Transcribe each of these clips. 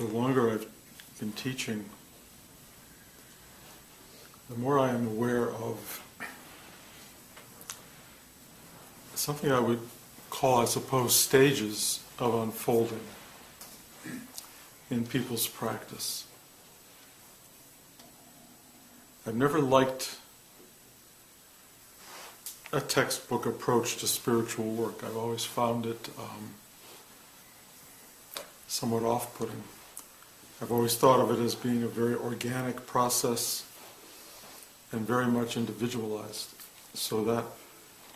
the longer I've been teaching, the more I am aware of something I would call, I suppose, stages of unfolding in people's practice. I've never liked a textbook approach to spiritual work. I've always found it somewhat off-putting. I've always thought of it as being a very organic process and very much individualized, so that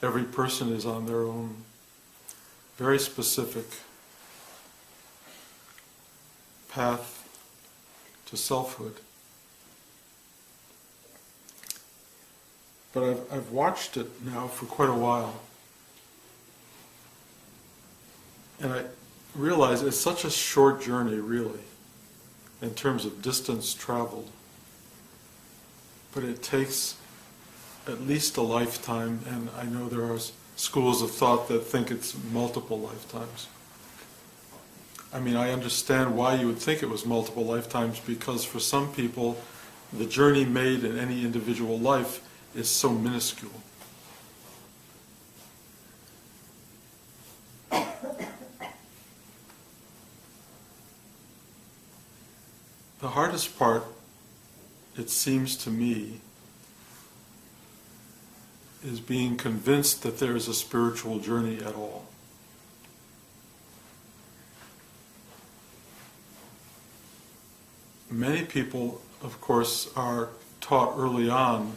every person is on their own very specific path to selfhood. But I've watched it now for quite a while, and I realize it's such a short journey, really, in terms of distance traveled. But it takes at least a lifetime, and I know there are schools of thought that think it's multiple lifetimes. I mean, I understand why you would think it was multiple lifetimes, because for some people, the journey made in any individual life is so minuscule. The hardest part, it seems to me, is being convinced that there is a spiritual journey at all. Many people, of course, are taught early on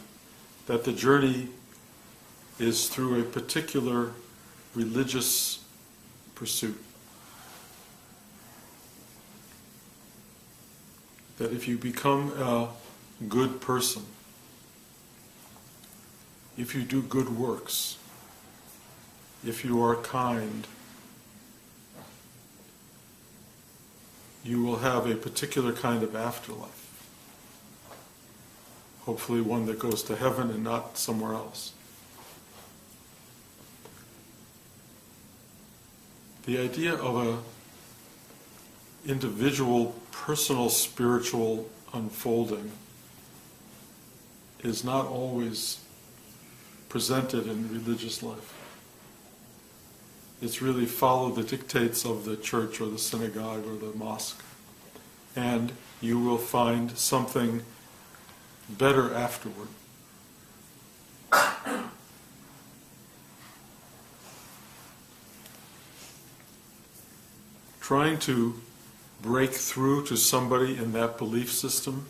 that the journey is through a particular religious pursuit. That if you become a good person, if you do good works, if you are kind, you will have a particular kind of afterlife. Hopefully one that goes to heaven and not somewhere else. The idea of a individual, personal, spiritual unfolding is not always presented in religious life. It's really follow the dictates of the church or the synagogue or the mosque, and you will find something better afterward. Trying to break through to somebody in that belief system,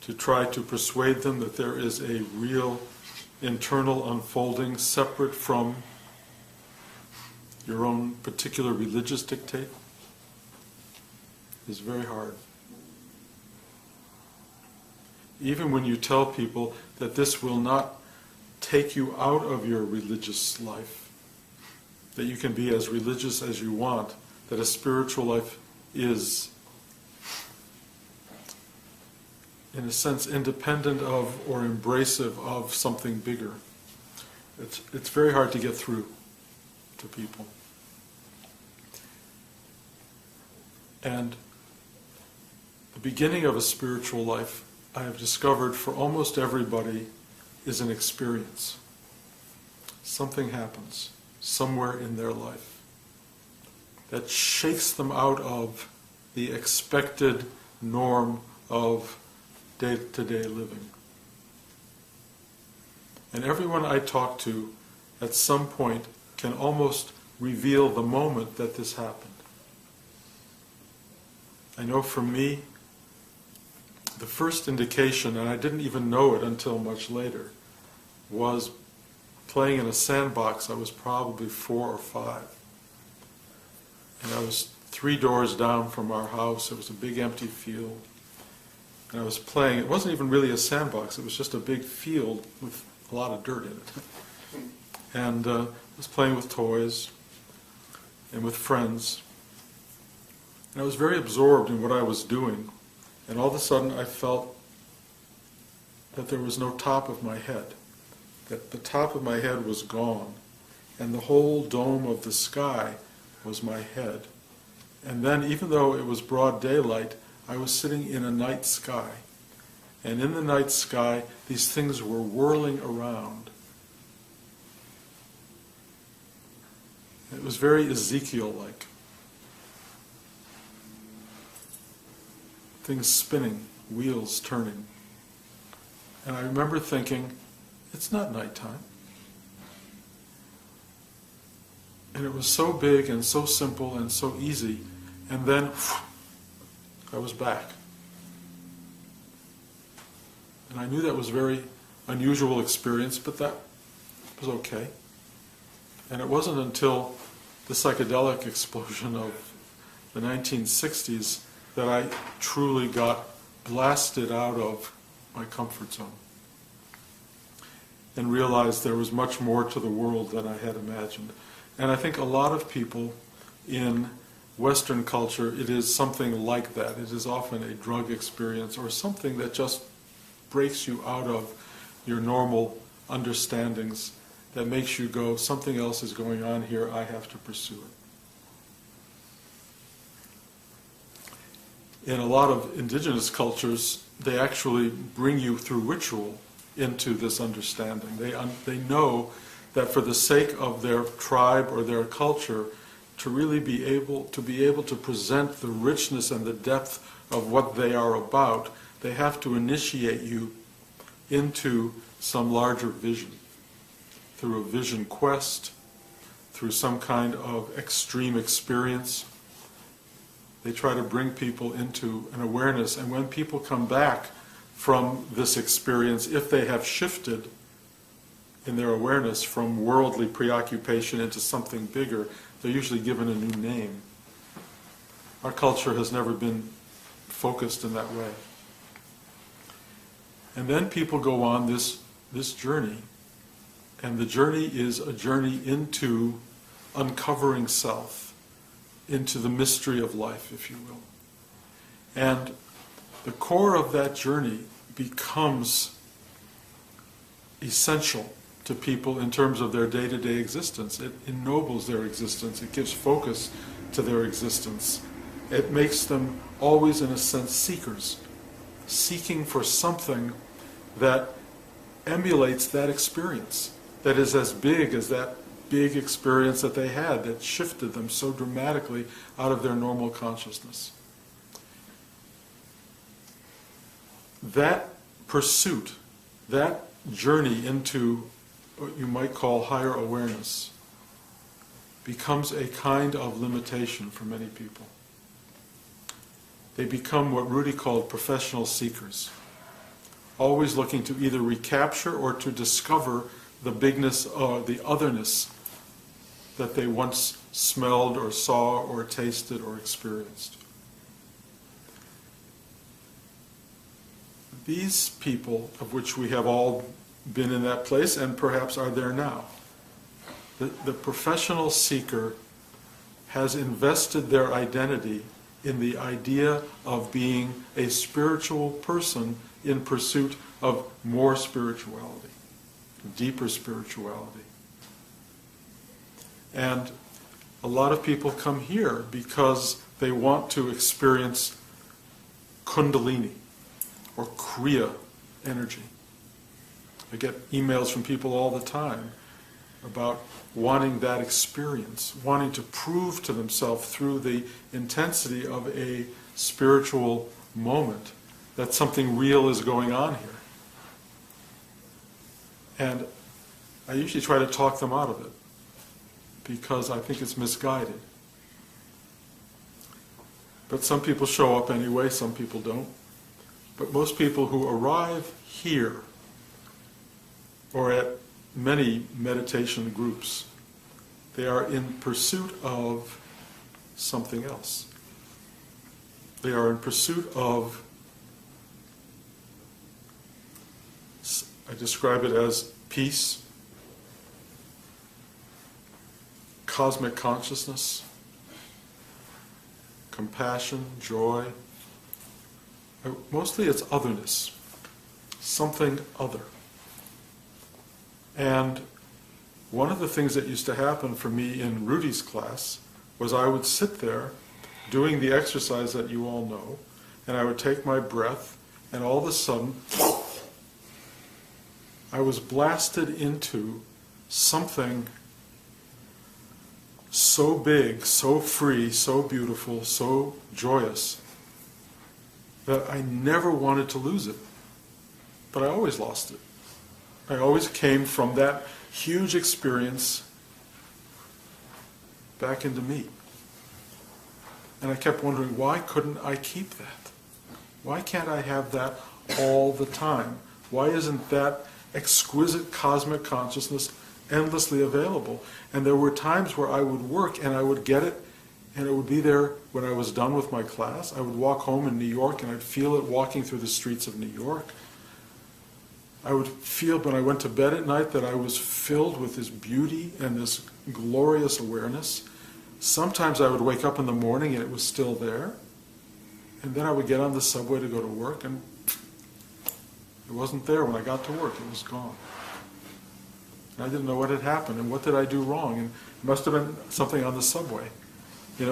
to try to persuade them that there is a real internal unfolding separate from your own particular religious dictate, is very hard. Even when you tell people that this will not take you out of your religious life, that you can be as religious as you want, that a spiritual life is, in a sense, independent of or embracive of something bigger. It's very hard to get through to people. And the beginning of a spiritual life, I have discovered for almost everybody, is an experience. Something happens somewhere in their life that shakes them out of the expected norm of day-to-day living. And everyone I talk to at some point can almost reveal the moment that this happened. I know for me, the first indication, and I didn't even know it until much later, was playing in a sandbox. I was probably 4 or 5. And I was 3 doors down from our house. It was a big empty field. And I was playing. It wasn't even really a sandbox. It was just a big field with a lot of dirt in it. And I was playing with toys and with friends. And I was very absorbed in what I was doing. And all of a sudden I felt that there was no top of my head. That the top of my head was gone. And the whole dome of the sky was my head. And then, even though it was broad daylight, I was sitting in a night sky. And in the night sky, these things were whirling around. It was very Ezekiel-like. Things spinning, wheels turning. And I remember thinking, it's not nighttime. And it was so big and so simple and so easy. And then, I was back. And I knew that was a very unusual experience, but that was okay. And it wasn't until the psychedelic explosion of the 1960s that I truly got blasted out of my comfort zone and realized there was much more to the world than I had imagined. And I think a lot of people in Western culture, it is something like that. It is often a drug experience or something that just breaks you out of your normal understandings, that makes you go, something else is going on here, I have to pursue it. In a lot of indigenous cultures, they actually bring you through ritual into this understanding. They know that for the sake of their tribe or their culture, to really be able to present the richness and the depth of what they are about, they have to initiate you into some larger vision, through a vision quest, through some kind of extreme experience. They try to bring people into an awareness, and when people come back from this experience, if they have shifted in their awareness from worldly preoccupation into something bigger, they're usually given a new name. Our culture has never been focused in that way. And then people go on this journey, and the journey is a journey into uncovering self, into the mystery of life, if you will. And the core of that journey becomes essential to people in terms of their day-to-day existence. It ennobles their existence. It gives focus to their existence. It makes them always, in a sense, seekers, seeking for something that emulates that experience, that is as big as that big experience that they had that shifted them so dramatically out of their normal consciousness. That pursuit, that journey into what you might call higher awareness, becomes a kind of limitation for many people. They become what Rudy called professional seekers, always looking to either recapture or to discover the bigness or the otherness that they once smelled or saw or tasted or experienced. These people, of which we have all been in that place and perhaps are there now, the professional seeker has invested their identity in the idea of being a spiritual person in pursuit of more spirituality, deeper spirituality. And a lot of people come here because they want to experience Kundalini or Kriya energy. I get emails from people all the time about wanting that experience, wanting to prove to themselves through the intensity of a spiritual moment that something real is going on here. And I usually try to talk them out of it because I think it's misguided. But some people show up anyway, some people don't. But most people who arrive here or at many meditation groups, they are in pursuit of something else. They are in pursuit of, I describe it as peace, cosmic consciousness, compassion, joy. Mostly it's otherness, something other. And one of the things that used to happen for me in Rudy's class was I would sit there doing the exercise that you all know, and I would take my breath, and all of a sudden, I was blasted into something so big, so free, so beautiful, so joyous, that I never wanted to lose it. But I always lost it. I always came from that huge experience back into me. And I kept wondering, why couldn't I keep that? Why can't I have that all the time? Why isn't that exquisite cosmic consciousness endlessly available? And there were times where I would work and I would get it, and it would be there when I was done with my class. I would walk home in New York and I'd feel it walking through the streets of New York. I would feel when I went to bed at night that I was filled with this beauty and this glorious awareness. Sometimes I would wake up in the morning and it was still there. And then I would get on the subway to go to work and it wasn't there when I got to work. It was gone. And I didn't know what had happened and what did I do wrong. And it must have been something on the subway.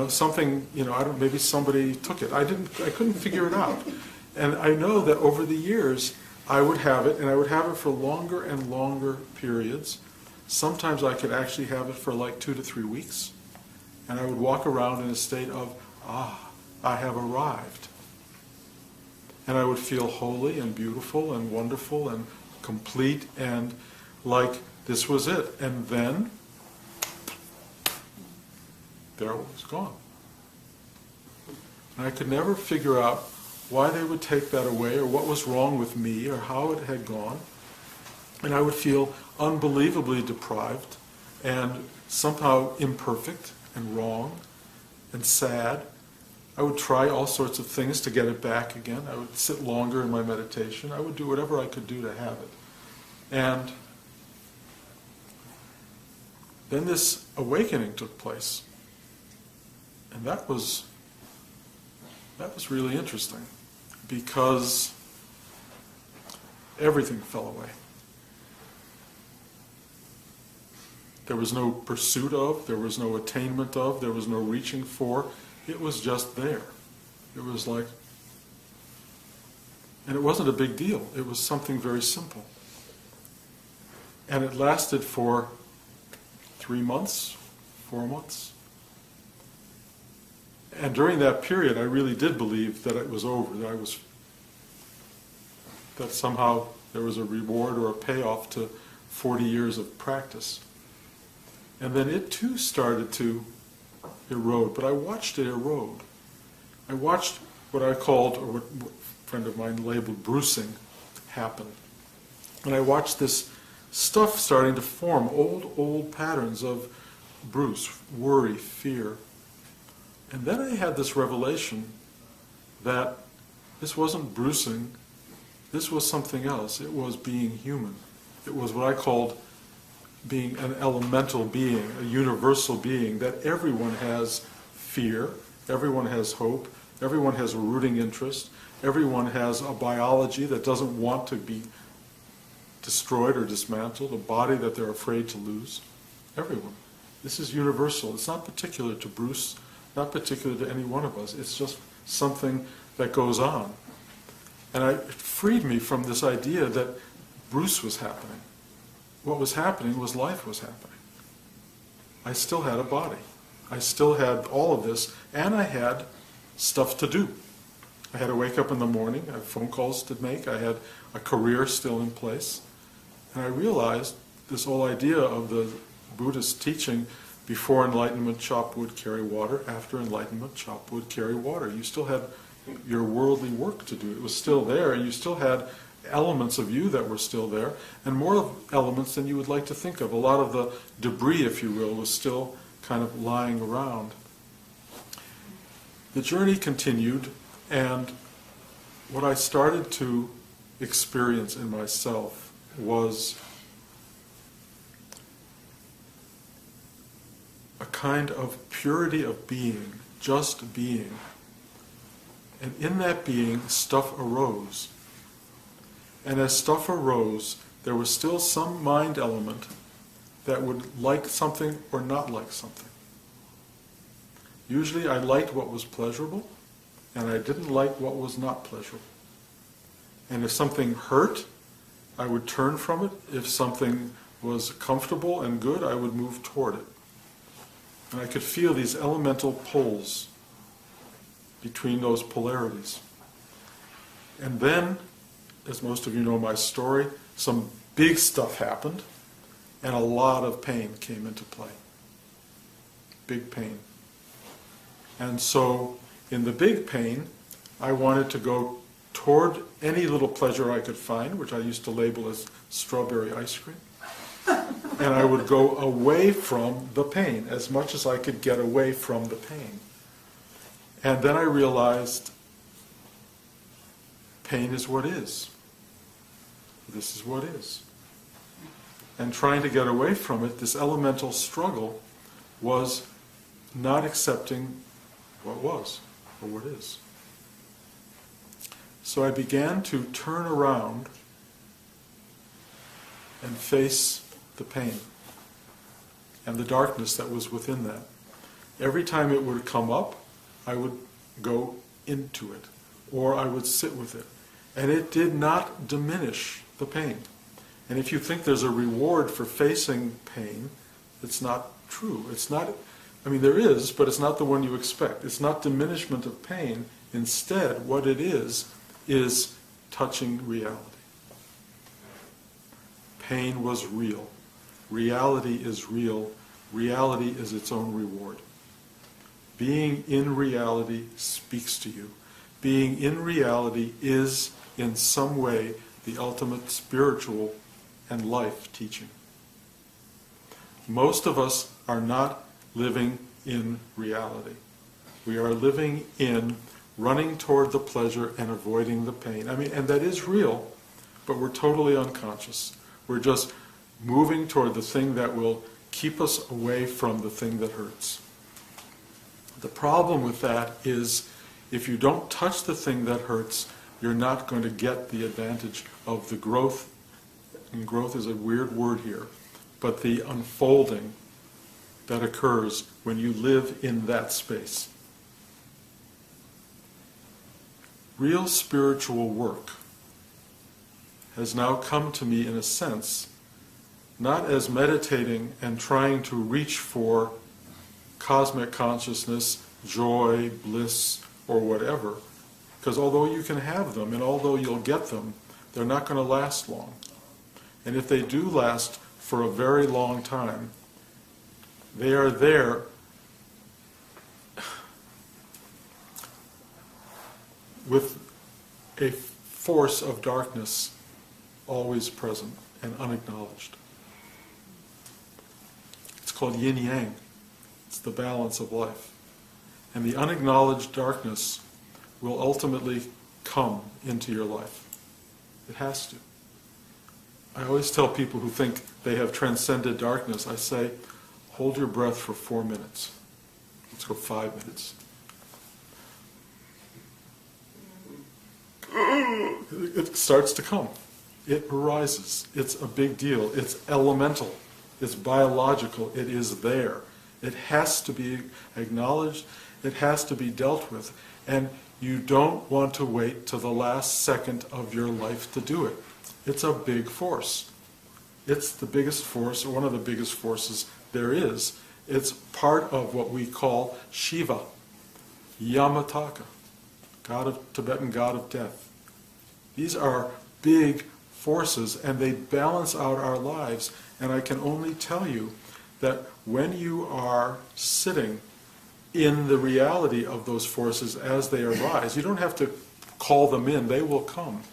Something, maybe somebody took it. I couldn't figure it out. And I know that over the years, I would have it, and I would have it for longer and longer periods. Sometimes I could actually have it for like 2 to 3 weeks. And I would walk around in a state of, I have arrived. And I would feel holy and beautiful and wonderful and complete and like this was it. And then, there it was gone. And I could never figure out why they would take that away or what was wrong with me or how it had gone. And I would feel unbelievably deprived and somehow imperfect and wrong and sad. I would try all sorts of things to get it back again. I would sit longer in my meditation. I would do whatever I could do to have it. And then this awakening took place. And that was really interesting, because everything fell away. There was no pursuit of, there was no attainment of, there was no reaching for. It was just there. It was like, and it wasn't a big deal. It was something very simple. And it lasted for 3 months, 4 months. And during that period, I really did believe that it was over, that somehow there was a reward or a payoff to 40 years of practice. And then it too started to erode, but I watched it erode. I watched what I called, or what a friend of mine labeled, bruising happen. And I watched this stuff starting to form, old patterns of bruise, worry, fear. And then I had this revelation that this wasn't bruising, this was something else. It was being human. It was what I called being an elemental being, a universal being, that everyone has fear, everyone has hope, everyone has a rooting interest, everyone has a biology that doesn't want to be destroyed or dismantled, a body that they're afraid to lose. Everyone. This is universal. It's not particular to Bruce, not particular to any one of us. It's just something that goes on. And it freed me from this idea that Bruce was happening. What was happening was life was happening. I still had a body. I still had all of this, and I had stuff to do. I had to wake up in the morning, I had phone calls to make, I had a career still in place. And I realized this whole idea of the Buddhist teaching, before enlightenment, chop wood, carry water. After enlightenment, chop wood, carry water. You still had your worldly work to do. It was still there, and you still had elements of you that were still there, and more elements than you would like to think of. A lot of the debris, if you will, was still kind of lying around. The journey continued, and what I started to experience in myself was a kind of purity of being, just being. And in that being, stuff arose. And as stuff arose, there was still some mind element that would like something or not like something. Usually I liked what was pleasurable, and I didn't like what was not pleasurable. And if something hurt, I would turn from it. If something was comfortable and good, I would move toward it. And I could feel these elemental pulls between those polarities. And then, as most of you know my story, some big stuff happened, and a lot of pain came into play. Big pain. And so, in the big pain, I wanted to go toward any little pleasure I could find, which I used to label as strawberry ice cream. And I would go away from the pain, as much as I could get away from the pain. And then I realized pain is what is. This is what is. And trying to get away from it, this elemental struggle was not accepting what was, or what is. So I began to turn around and face the pain and the darkness that was within that. Every time it would come up, I would go into it, or I would sit with it. And it did not diminish the pain. And if you think there's a reward for facing pain, it's not true. It's not, I mean, there is, but it's not the one you expect. It's not diminishment of pain. Instead, what it is touching reality. Pain was real. Reality is real. Reality is its own reward. Being in reality speaks to you. Being in reality is, in some way, the ultimate spiritual and life teaching. Most of us are not living in reality. We are living in running toward the pleasure and avoiding the pain. I mean, and that is real, but we're totally unconscious. We're just moving toward the thing that will keep us away from the thing that hurts. The problem with that is if you don't touch the thing that hurts, you're not going to get the advantage of the growth, and growth is a weird word here, but the unfolding that occurs when you live in that space. Real spiritual work has now come to me in a sense, not as meditating and trying to reach for cosmic consciousness, joy, bliss, or whatever, because although you can have them and although you'll get them, they're not going to last long. And if they do last for a very long time, they are there with a force of darkness always present and unacknowledged. It's called yin-yang. It's the balance of life. And the unacknowledged darkness will ultimately come into your life. It has to. I always tell people who think they have transcended darkness, I say, hold your breath for 4 minutes. Let's go 5 minutes. It starts to come. It arises. It's a big deal. It's elemental. It's biological. It is there. It has to be acknowledged. It has to be dealt with. And you don't want to wait till the last second of your life to do it. It's a big force. It's the biggest force, or one of the biggest forces there is. It's part of what we call Shiva, Yamataka, Tibetan god of death. These are big forces, and they balance out our lives. And I can only tell you that when you are sitting in the reality of those forces as they arise, you don't have to call them in, they will come.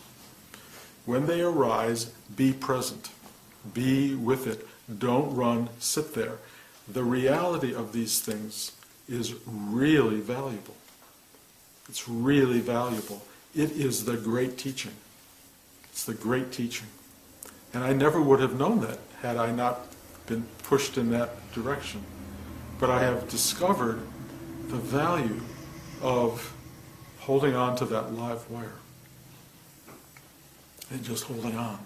When they arise, be present. Be with it. Don't run, sit there. The reality of these things is really valuable. It's really valuable. It is the great teaching. It's the great teaching. And I never would have known that had I not been pushed in that direction. But I have discovered the value of holding on to that live wire. And just holding on.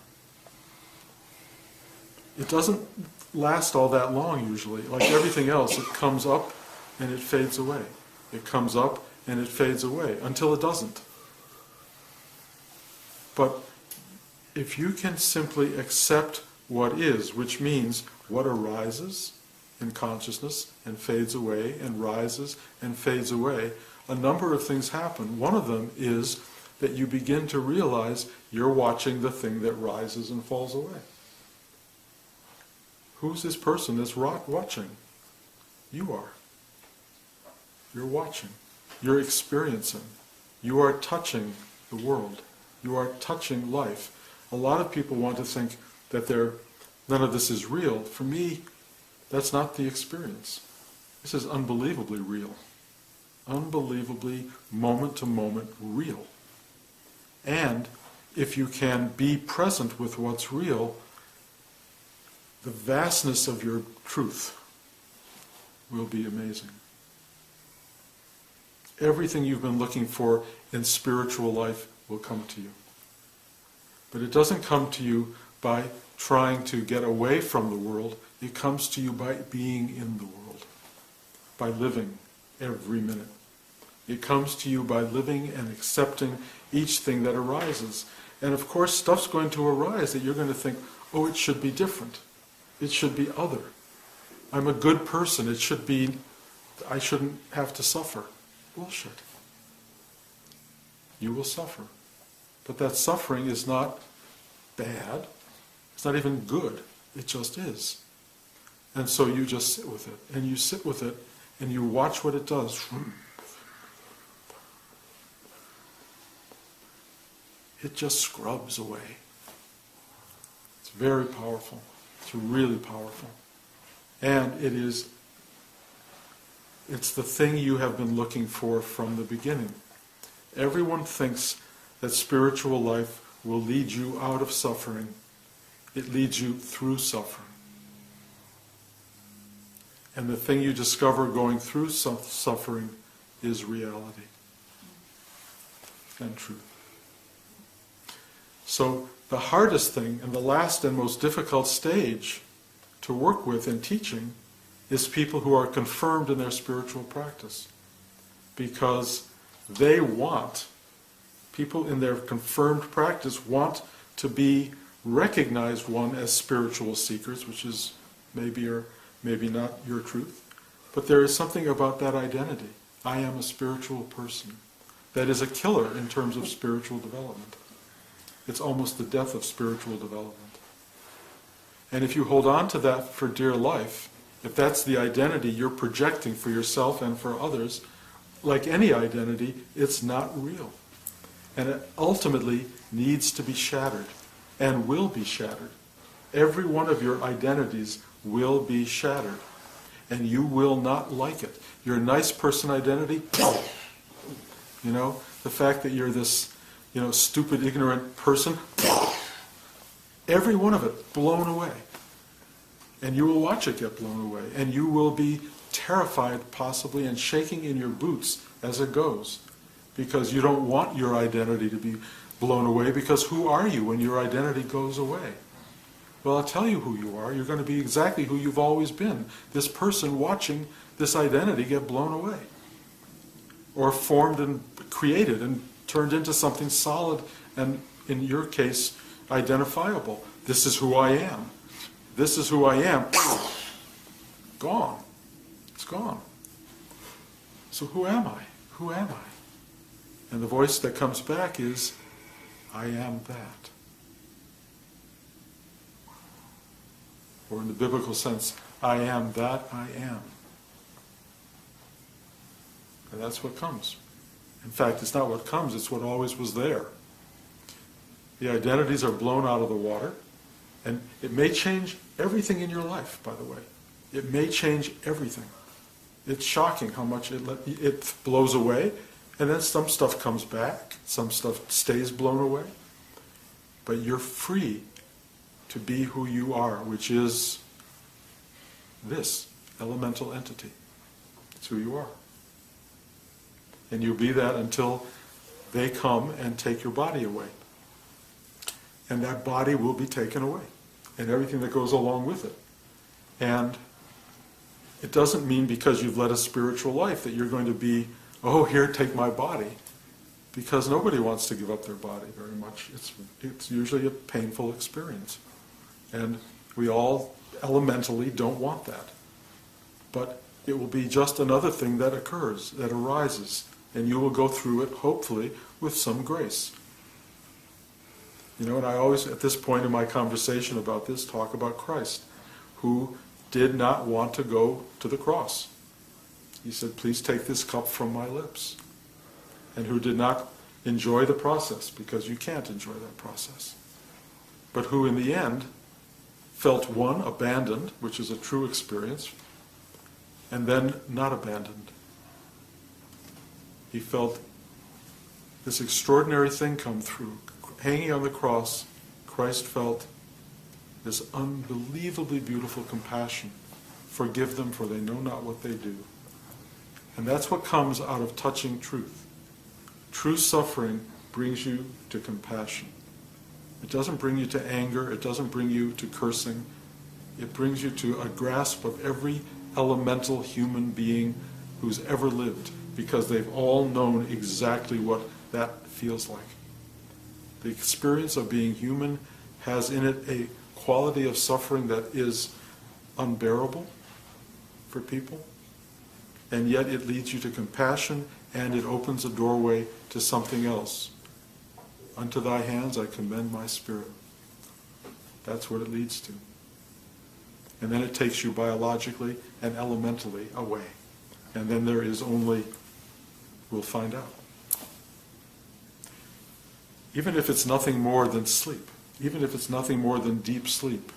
It doesn't last all that long usually. Like everything else, it comes up and it fades away. It comes up and it fades away until it doesn't. But if you can simply accept what is, which means what arises in consciousness and fades away and rises and fades away, a number of things happen. One of them is that you begin to realize you're watching the thing that rises and falls away. Who's this person that's watching? You are. You're watching. You're experiencing. You are touching the world. You are touching life. A lot of people want to think that none of this is real. For me, that's not the experience. This is unbelievably real. Unbelievably, moment to moment, real. And if you can be present with what's real, the vastness of your truth will be amazing. Everything you've been looking for in spiritual life will come to you. But it doesn't come to you by trying to get away from the world. It comes to you by being in the world, by living every minute. It comes to you by living and accepting each thing that arises. And of course, stuff's going to arise that you're going to think, oh, it should be different. It should be other. I'm a good person. I shouldn't have to suffer. Bullshit. You will suffer. But that suffering is not bad. It's not even good. It just is. And so you just sit with it. And you sit with it and you watch what it does. It just scrubs away. It's very powerful. It's really powerful. And it's the thing you have been looking for from the beginning. Everyone thinks that spiritual life will lead you out of suffering. It leads you through suffering. And the thing you discover going through suffering is reality and truth. So the hardest thing and the last and most difficult stage to work with in teaching is people who are confirmed in their spiritual practice. Because people in their confirmed practice want to be recognized, one, as spiritual seekers, which is maybe or maybe not your truth. But there is something about that identity. I am a spiritual person. That is a killer in terms of spiritual development. It's almost the death of spiritual development. And if you hold on to that for dear life, if that's the identity you're projecting for yourself and for others, like any identity, it's not real. And it ultimately needs to be shattered and will be shattered. Every one of your identities will be shattered. And you will not like it. Your nice person identity, the fact that you're this stupid, ignorant person, every one of it blown away. And you will watch it get blown away. And you will be terrified, possibly, and shaking in your boots as it goes. Because you don't want your identity to be blown away, because who are you when your identity goes away? Well, I'll tell you who you are. You're going to be exactly who you've always been. This person watching this identity get blown away. Or formed and created and turned into something solid and, in your case, identifiable. This is who I am. This is who I am. Gone. It's gone. So who am I? Who am I? And the voice that comes back is, I am that. Or in the biblical sense, I am that I am. And that's what comes. In fact, it's not what comes, it's what always was there. The identities are blown out of the water, and it may change everything in your life, by the way. It may change everything. It's shocking how much it blows away, and then some stuff comes back, some stuff stays blown away. But you're free to be who you are, which is this elemental entity. It's who you are. And you'll be that until they come and take your body away. And that body will be taken away, and everything that goes along with it. And it doesn't mean because you've led a spiritual life that you're going to be, oh, here, take my body. Because nobody wants to give up their body very much. It's usually a painful experience. And we all elementally don't want that. But it will be just another thing that occurs, that arises. And you will go through it, hopefully, with some grace. You know, and I always, at this point in my conversation about this, talk about Christ, who did not want to go to the cross. He said, please take this cup from my lips. And who did not enjoy the process, because you can't enjoy that process. But who in the end felt, one, abandoned, which is a true experience, and then not abandoned. He felt this extraordinary thing come through. Hanging on the cross, Christ felt this unbelievably beautiful compassion. Forgive them, for they know not what they do. And that's what comes out of touching truth. True suffering brings you to compassion. It doesn't bring you to anger. It doesn't bring you to cursing. It brings you to a grasp of every elemental human being who's ever lived, because they've all known exactly what that feels like. The experience of being human has in it a quality of suffering that is unbearable for people, and yet it leads you to compassion, and it opens a doorway to something else. Unto thy hands I commend my spirit. That's what it leads to. And then it takes you biologically and elementally away. And then there is only, we'll find out. Even if it's nothing more than sleep, even if it's nothing more than deep sleep,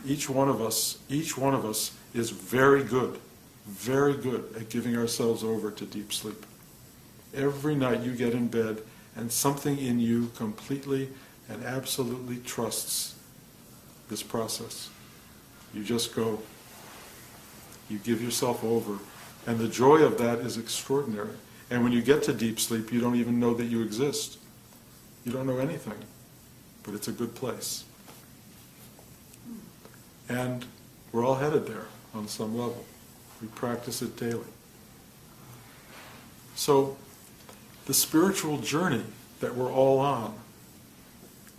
each one of us is very good at giving ourselves over to deep sleep. Every night you get in bed and something in you completely and absolutely trusts this process. You just go, you give yourself over, and the joy of that is extraordinary. And when you get to deep sleep, you don't even know that you exist. You don't know anything, but it's a good place. And we're all headed there on some level. We practice it daily. So, the spiritual journey that we're all on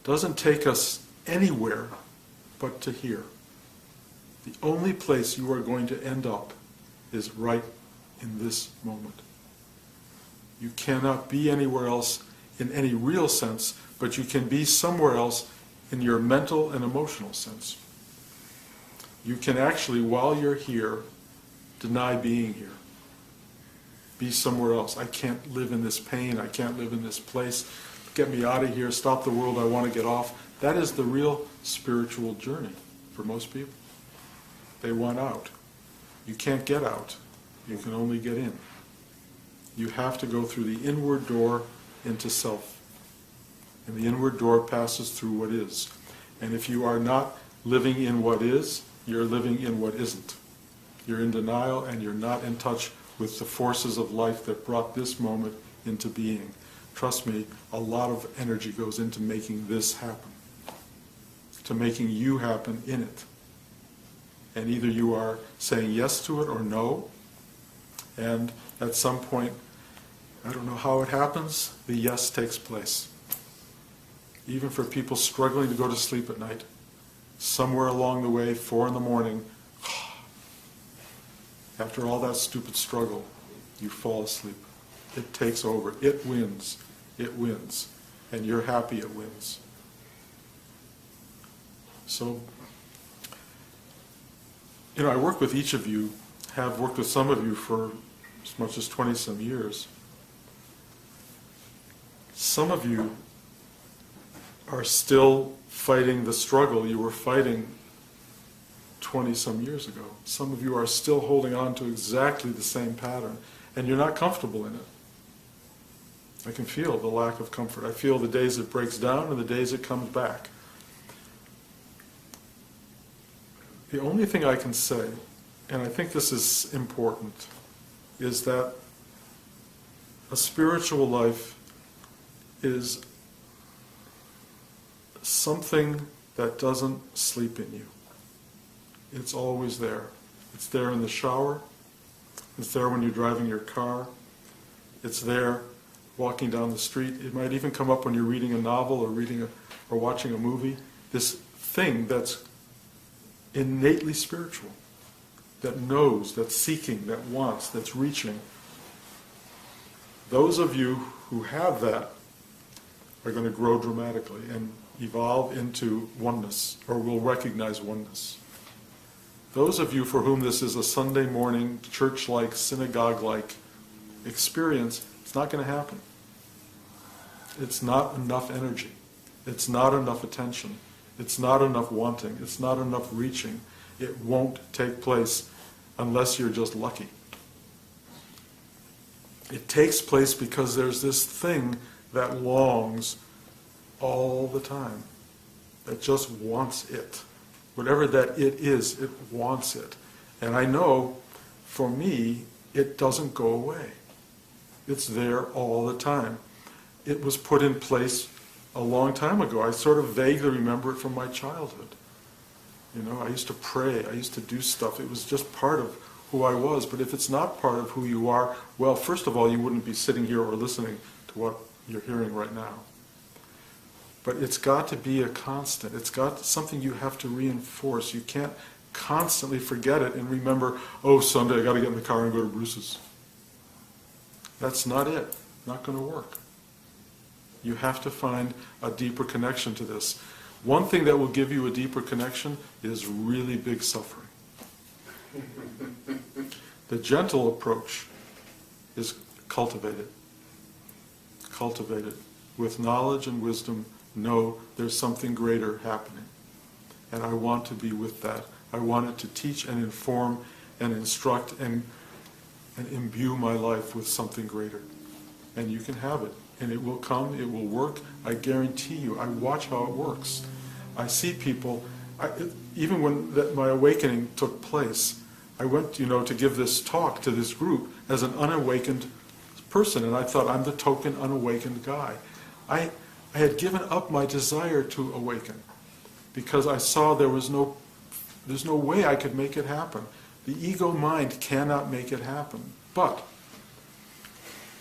doesn't take us anywhere but to here. The only place you are going to end up is right in this moment. You cannot be anywhere else in any real sense, but you can be somewhere else in your mental and emotional sense. You can actually, while you're here, deny being here. Be somewhere else. I can't live in this pain. I can't live in this place. Get me out of here. Stop the world. I want to get off. That is the real spiritual journey for most people. They want out. You can't get out. You can only get in. You have to go through the inward door into self. And the inward door passes through what is. And if you are not living in what is, you're living in what isn't. You're in denial, and you're not in touch with the forces of life that brought this moment into being. Trust me, a lot of energy goes into making this happen, to making you happen in it. And either you are saying yes to it or no, and at some point, I don't know how it happens, the yes takes place. Even for people struggling to go to sleep at night, somewhere along the way, 4 a.m, after all that stupid struggle, you fall asleep. It takes over. It wins. It wins. And you're happy it wins. So, I work with each of you, have worked with some of you for as much as 20-some years. Some of you are still fighting the struggle you were fighting 20-some years ago. Some of you are still holding on to exactly the same pattern, and you're not comfortable in it. I can feel the lack of comfort. I feel the days it breaks down and the days it comes back. The only thing I can say, and I think this is important, is that a spiritual life is something that doesn't sleep in you. It's always there. It's there in the shower. It's there when you're driving your car. It's there walking down the street. It might even come up when you're reading a novel or watching a movie. This thing that's innately spiritual, that knows, that's seeking, that wants, that's reaching. Those of you who have that are going to grow dramatically and evolve into oneness, or will recognize oneness. Those of you for whom this is a Sunday morning, church-like, synagogue-like experience, it's not going to happen. It's not enough energy. It's not enough attention. It's not enough wanting. It's not enough reaching. It won't take place unless you're just lucky. It takes place because there's this thing that longs all the time, that just wants it. Whatever that it is, it wants it. And I know, for me, it doesn't go away. It's there all the time. It was put in place a long time ago. I sort of vaguely remember it from my childhood. You know, I used to pray, I used to do stuff. It was just part of who I was. But if it's not part of who you are, well, first of all, you wouldn't be sitting here or listening to what you're hearing right now. But it's got to be a constant. It's got something you have to reinforce. You can't constantly forget it and remember, oh, Sunday I got to get in the car and go to Bruce's. That's not it. Not going to work. You have to find a deeper connection to this. One thing that will give you a deeper connection is really big suffering. The gentle approach is cultivated. Cultivated. With knowledge and wisdom, know there's something greater happening. And I want to be with that. I want it to teach and inform and instruct and imbue my life with something greater. And you can have it. And it will come, it will work. I guarantee you. I watch how it works. I see people, even when my awakening took place, I went, to give this talk to this group as an unawakened person, and I thought, I'm the token unawakened guy. I had given up my desire to awaken because I saw there's no way I could make it happen. The ego mind cannot make it happen. But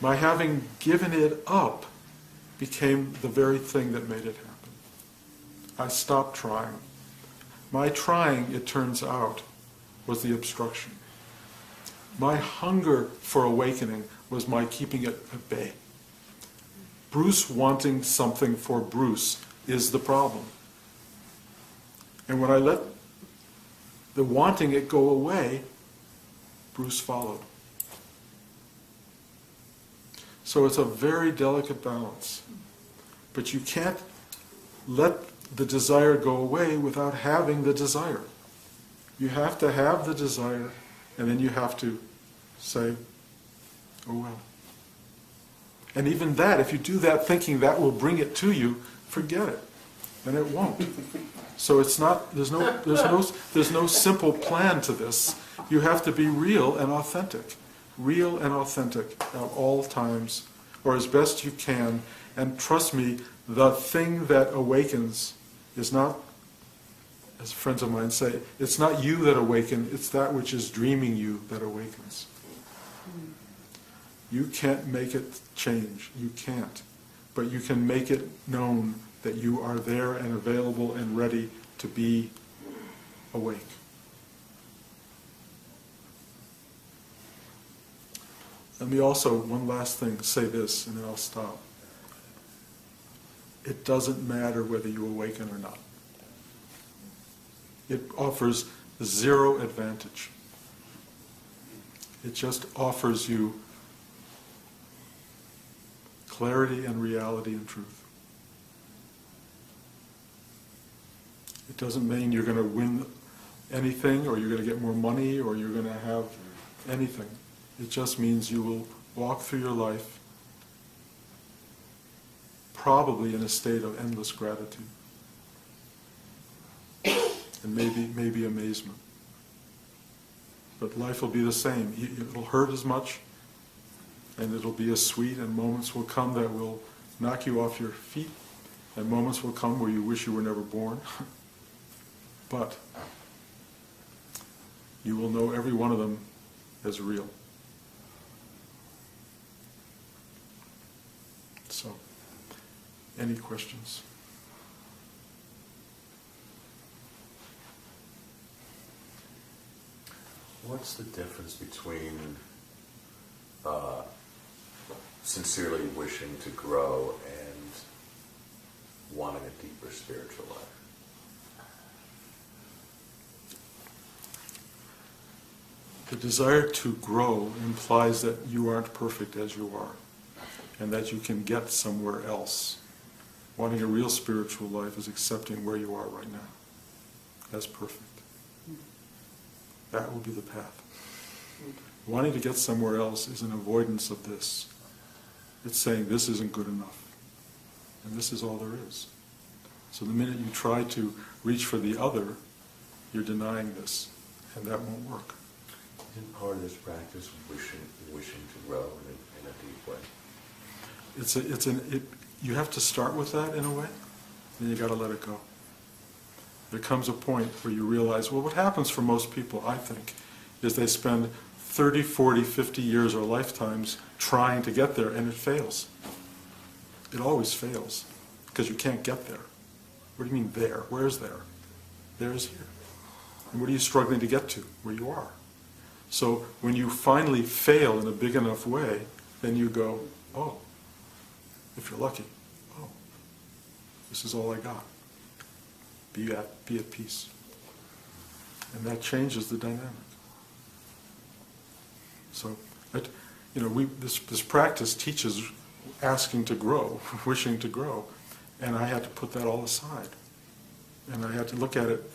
my having given it up became the very thing that made it happen. I stopped trying. My trying, it turns out, was the obstruction. My hunger for awakening was my keeping it at bay. Bruce wanting something for Bruce is the problem. And when I let the wanting it go away, Bruce followed. So it's a very delicate balance. But you can't let the desire go away without having the desire. You have to have the desire, and then you have to say, oh well. And even that, if you do that thinking that will bring it to you, forget it. And it won't. So it's not, there's no simple plan to this. You have to be real and authentic. Real and authentic at all times, or as best you can. And trust me, the thing that awakens is not, as friends of mine say, it's not you that awaken, it's that which is dreaming you that awakens. You can't make it change. You can't. But you can make it known that you are there and available and ready to be awake. Let me also, one last thing, say this, and then I'll stop. It doesn't matter whether you awaken or not. It offers zero advantage. It just offers you clarity and reality and truth. It doesn't mean you're going to win anything, or you're going to get more money, or you're going to have anything. It just means you will walk through your life probably in a state of endless gratitude. And maybe amazement. But life will be the same. It'll hurt as much, and it'll be as sweet, and moments will come that will knock you off your feet, and moments will come where you wish you were never born. But you will know every one of them as real. So, any questions? What's the difference between sincerely wishing to grow and wanting a deeper spiritual life? The desire to grow implies that you aren't perfect as you are, and that you can get somewhere else. Wanting a real spiritual life is accepting where you are right now. That's perfect. That will be the path. Wanting to get somewhere else is an avoidance of this. It's saying this isn't good enough. And this is all there is. So the minute you try to reach for the other, you're denying this. And that won't work. Isn't part of this practice wishing to grow in a deep way? You have to start with that in a way, then you got to let it go. There comes a point where you realize, well, what happens for most people, I think, is they spend 30, 40, 50 years or lifetimes trying to get there, and it fails. It always fails, because you can't get there. What do you mean there? Where's there? There is here. And what are you struggling to get to? Where you are. So when you finally fail in a big enough way, then you go, oh, if you're lucky, oh, this is all I got. Be at peace. And that changes the dynamic. So, this practice teaches asking to grow, wishing to grow, and I had to put that all aside. And I had to look at it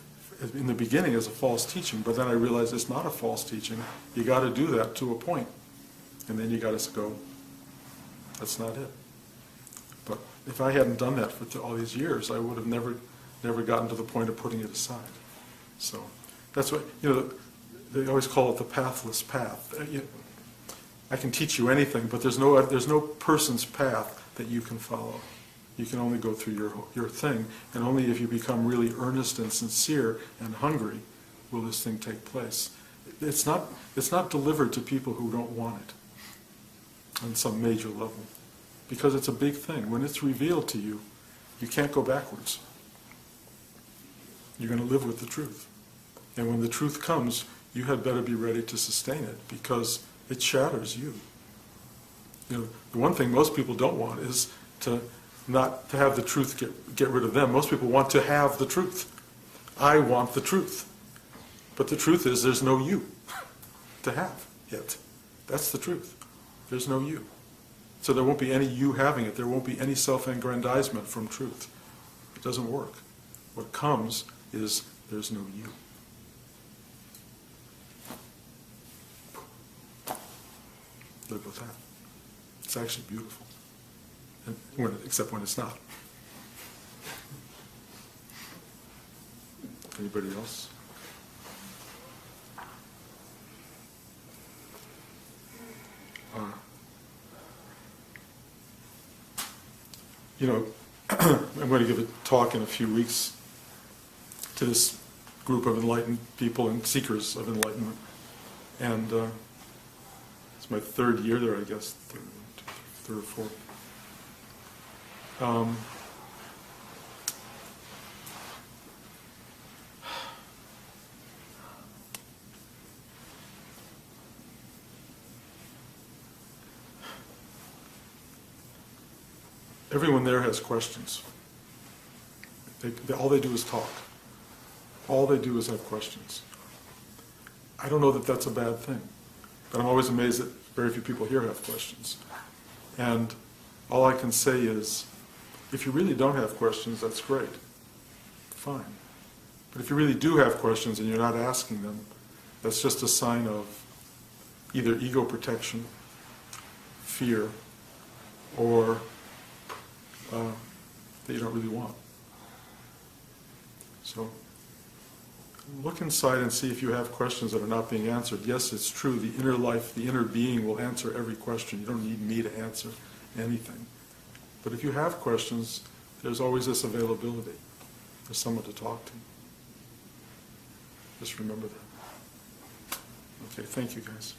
in the beginning as a false teaching, but then I realized it's not a false teaching. You got to do that to a point, and then you got to go, that's not it. But if I hadn't done that for all these years, I would have never gotten to the point of putting it aside. So that's what, they always call it the pathless path. I can teach you anything, but there's no person's path that you can follow. You can only go through your thing, and only if you become really earnest and sincere and hungry will this thing take place. It's not delivered to people who don't want it on some major level, because it's a big thing. When it's revealed to you, you can't go backwards. You're going to live with the truth. And when the truth comes, you had better be ready to sustain it, because it shatters you. The one thing most people don't want is to have the truth get rid of them. Most people want to have the truth. I want the truth. But the truth is there's no you to have yet. That's the truth. There's no you. So there won't be any you having it. There won't be any self-aggrandizement from truth. It doesn't work. What comes is there's no you. Live with that. It's actually beautiful. Except when it's not. Anybody else? I'm going to give a talk in a few weeks to this group of enlightened people and seekers of enlightenment. And it's my third year there, I guess, third or fourth. Everyone there has questions. All they do is talk. All they do is have questions. I don't know that that's a bad thing, but I'm always amazed that very few people here have questions. And all I can say is, if you really don't have questions, that's great. Fine. But if you really do have questions and you're not asking them, that's just a sign of either ego protection, fear, or that you don't really want. So look inside and see if you have questions that are not being answered. Yes, it's true, the inner life, the inner being will answer every question. You don't need me to answer anything. But if you have questions, there's always this availability. There's someone to talk to. Just remember that. Okay, thank you, guys.